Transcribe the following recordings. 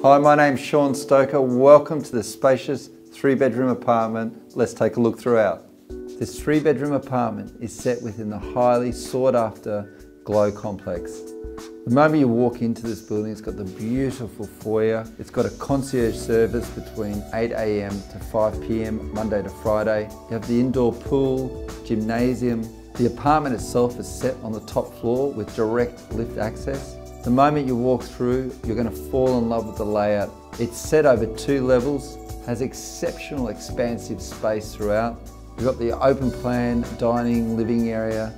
Hi, my name's Sean Stoker. Welcome to the spacious 3-bedroom apartment. Let's take a look throughout. This 3-bedroom apartment is set within the highly sought after Glow complex. The moment you walk into this building, it's got the beautiful foyer. It's got a concierge service between 8 AM to 5 PM, Monday to Friday. You have the indoor pool, gymnasium. The apartment itself is set on the top floor with direct lift access. The moment you walk through, you're going to fall in love with the layout. It's set over 2 levels, has exceptional expansive space throughout. You've got the open plan dining, living area,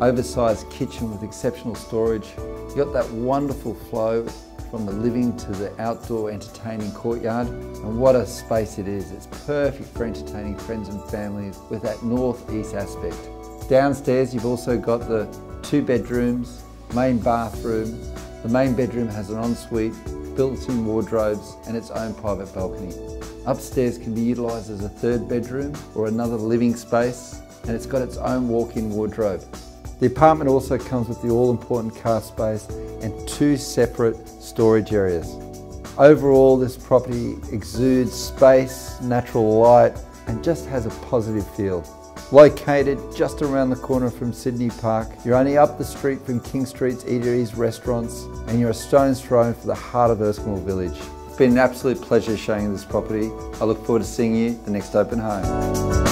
oversized kitchen with exceptional storage. You've got that wonderful flow from the living to the outdoor entertaining courtyard. And what a space it is. It's perfect for entertaining friends and families with that northeast aspect. Downstairs, you've also got the 2 bedrooms, main bathroom. The main bedroom has an ensuite, built-in wardrobes and its own private balcony. Upstairs can be utilised as a 3rd bedroom or another living space, and it's got its own walk-in wardrobe. The apartment also comes with the all-important car space and 2 separate storage areas. Overall, this property exudes space, natural light, and just has a positive feel. Located just around the corner from Sydney Park, you're only up the street from King Street's eateries, restaurants, and you're a stone's throw for the heart of Erskine Village. It's been an absolute pleasure showing you this property. I look forward to seeing you at the next open home.